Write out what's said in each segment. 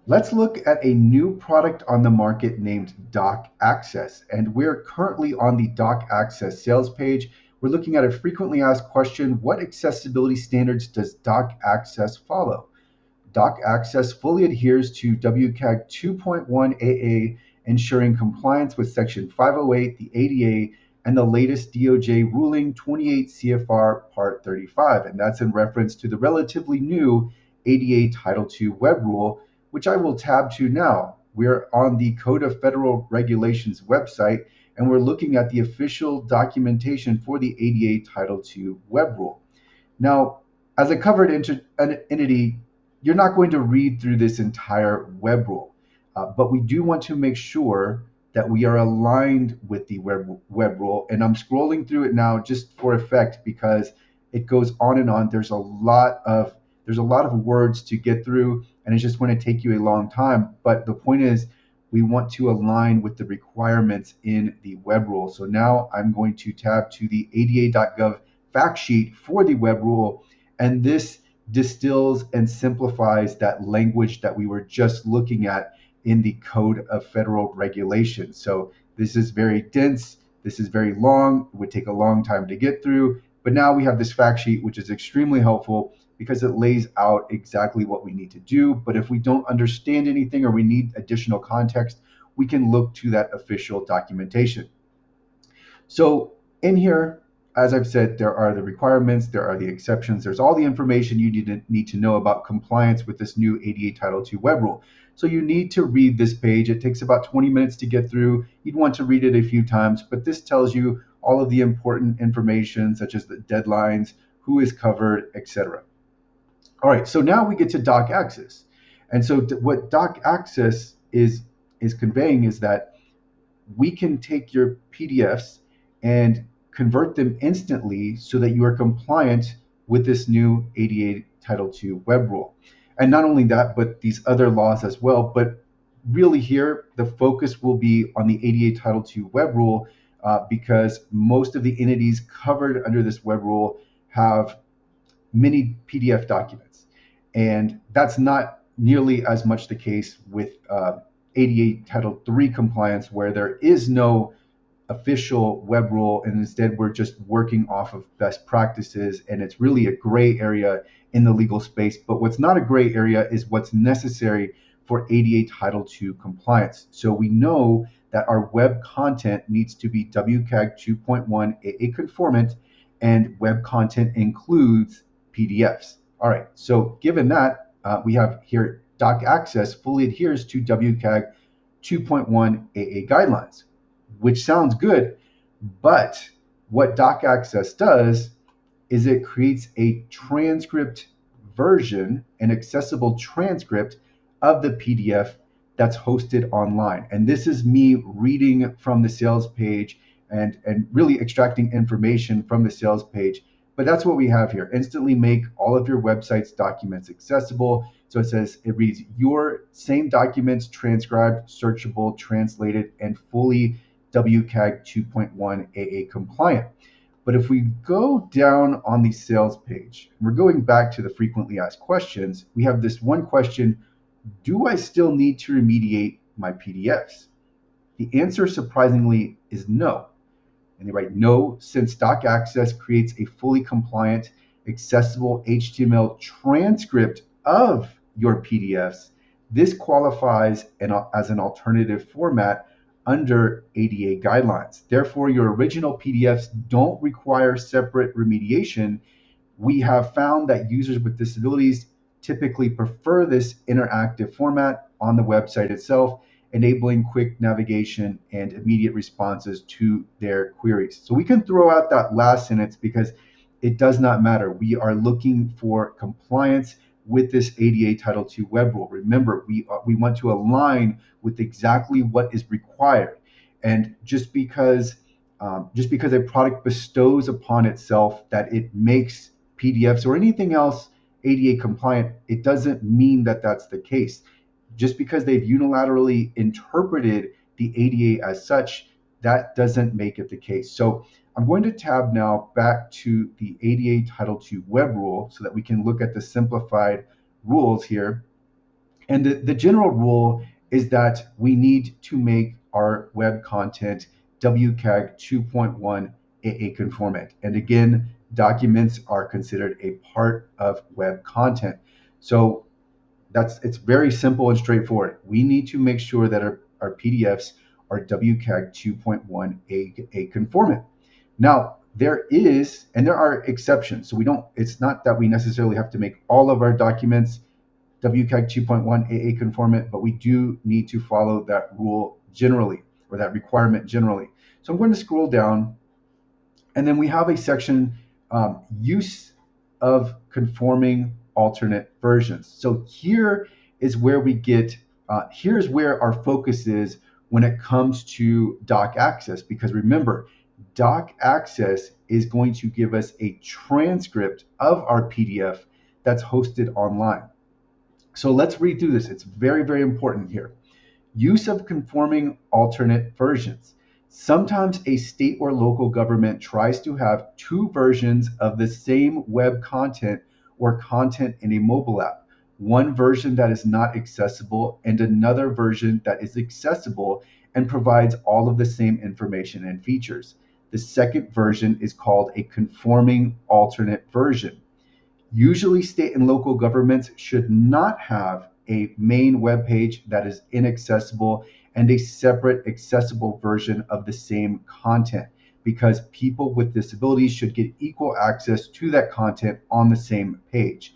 Let's look at a new product on the market named DocAccess. And we're currently on the DocAccess sales page. We're looking at a frequently asked question: what accessibility standards does DocAccess follow? DocAccess fully adheres to WCAG 2.1 AA, ensuring compliance with Section 508, the ADA, and the latest DOJ ruling 28 CFR Part 35. And that's in reference to the relatively new ADA Title II web rule, which I will tab to now. We're on the Code of Federal Regulations website, and we're looking at the official documentation for the ADA Title II web rule. Now, as a covered entity, you're not going to read through this entire web rule, but we do want to make sure that we are aligned with the web rule. And I'm scrolling through it now just for effect because it goes on and on. There's a lot of words to get through, and it's just going to take you a long time. But the point is, we want to align with the requirements in the web rule. So now I'm going to tab to the ADA.gov fact sheet for the web rule, and this distills and simplifies that language that we were just looking at in the Code of Federal Regulations. So this is very dense, this is very long, it would take a long time to get through, but now we have this fact sheet, which is extremely helpful because it lays out exactly what we need to do. But if we don't understand anything or we need additional context, we can look to that official documentation. So in here, as I've said, there are the requirements, there are the exceptions, there's all the information you need to know about compliance with this new ADA Title II web rule. So you need to read this page. It takes about 20 minutes to get through. You'd want to read it a few times, but this tells you all of the important information, such as the deadlines, who is covered, etc. All right, so now we get to DocAccess. And so what DocAccess is conveying is that we can take your PDFs and convert them instantly so that you are compliant with this new ADA Title II web rule. And not only that, but these other laws as well. But really here, the focus will be on the ADA Title II web rule because most of the entities covered under this web rule have many PDF documents. And that's not nearly as much the case with ADA Title III compliance, where there is no official web rule, and instead we're just working off of best practices, and it's really a gray area in the legal space. But what's not a gray area is what's necessary for ADA Title II compliance. So we know that our web content needs to be WCAG 2.1 AA conformant, and web content includes PDFs. All right, so given that, we have here DocAccess fully adheres to WCAG 2.1 AA guidelines, which sounds good, but what DocAccess does is it creates a transcript version, an accessible transcript of the PDF that's hosted online. And this is me reading from the sales page and really extracting information from the sales page. But that's what we have here. Instantly make all of your website's documents accessible. So it says, it reads your same documents transcribed, searchable, translated, and fully WCAG 2.1 AA compliant. But if we go down on the sales page, we're going back to the frequently asked questions, we have this one question: do I still need to remediate my PDFs? The answer, surprisingly, is no. And they write no, since DocAccess creates a fully compliant, accessible HTML transcript of your PDFs. This qualifies as an alternative format under ADA guidelines. Therefore, your original PDFs don't require separate remediation. We have found that users with disabilities typically prefer this interactive format on the website itself, enabling quick navigation and immediate responses to their queries. So we can throw out that last sentence because it does not matter. We are looking for compliance with this ADA Title II web rule. Remember, we want to align with exactly what is required. And just because a product bestows upon itself that it makes PDFs or anything else ADA compliant, it doesn't mean that that's the case. Just because they've unilaterally interpreted the ADA as such, that doesn't make it the case. So I'm going to tab now back to the ADA Title II web rule so that we can look at the simplified rules here. And the general rule is that we need to make our web content WCAG 2.1 AA conformant. And again, documents are considered a part of web content. So it's very simple and straightforward. We need to make sure that our PDFs are WCAG 2.1 AA conformant. Now, there are exceptions. So it's not that we necessarily have to make all of our documents WCAG 2.1 AA conformant, but we do need to follow that rule generally, or that requirement generally. So I'm going to scroll down, and then we have a section, use of conforming alternate versions. So here's where our focus is when it comes to DocAccess, because remember, DocAccess is going to give us a transcript of our PDF that's hosted online. So let's read through this. It's very, very important here. Use of conforming alternate versions. Sometimes a state or local government tries to have two versions of the same web content or content in a mobile app. One version that is not accessible and another version that is accessible and provides all of the same information and features. The second version is called a conforming alternate version. Usually, state and local governments should not have a main web page that is inaccessible and a separate accessible version of the same content, because people with disabilities should get equal access to that content on the same page.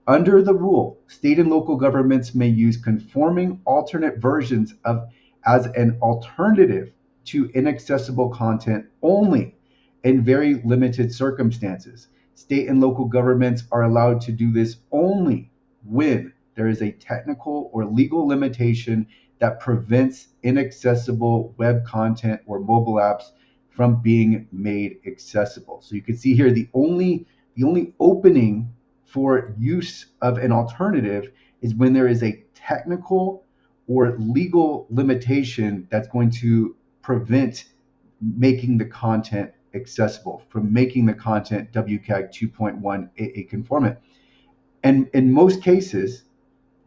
Under the rule, state and local governments may use conforming alternate versions of as an alternative to inaccessible content only in very limited circumstances. State and local governments are allowed to do this only when there is a technical or legal limitation that prevents inaccessible web content or mobile apps from being made accessible. So you can see here the only opening for use of an alternative is when there is a technical or legal limitation that's going to prevent making the content accessible, from making the content WCAG 2.1 AA conformant. And in most cases,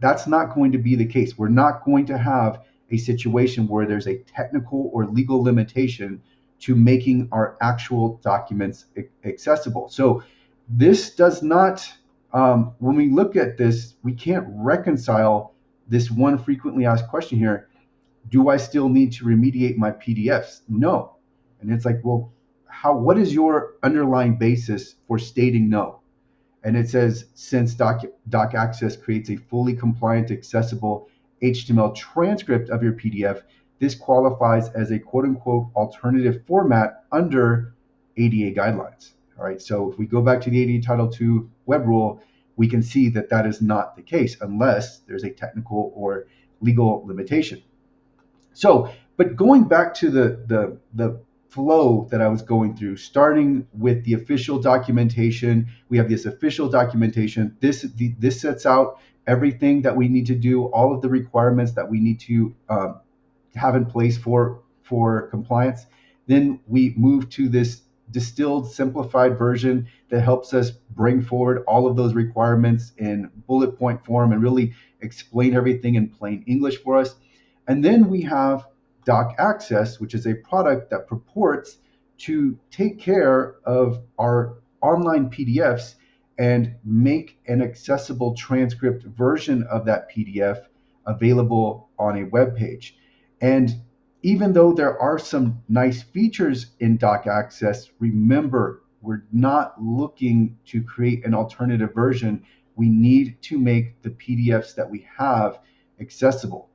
that's not going to be the case. We're not going to have a situation where there's a technical or legal limitation to making our actual documents accessible. So this does not, when we look at this, we can't reconcile this one frequently asked question here. Do I still need to remediate my PDFs? No. And it's like, well, what is your underlying basis for stating no? And it says, since DocAccess creates a fully compliant, accessible HTML transcript of your PDF, this qualifies as a quote unquote alternative format under ADA guidelines. All right, so if we go back to the ADA Title II web rule, we can see that that is not the case unless there's a technical or legal limitation. So, but going back to the flow that I was going through, starting with the official documentation, we have this official documentation. This sets out everything that we need to do, all of the requirements that we need to have in place for compliance. Then we move to this distilled, simplified version that helps us bring forward all of those requirements in bullet point form and really explain everything in plain English for us. And then we have DocAccess, which is a product that purports to take care of our online PDFs and make an accessible transcript version of that PDF available on a web page. And even though there are some nice features in DocAccess, remember, we're not looking to create an alternative version. We need to make the PDFs that we have accessible.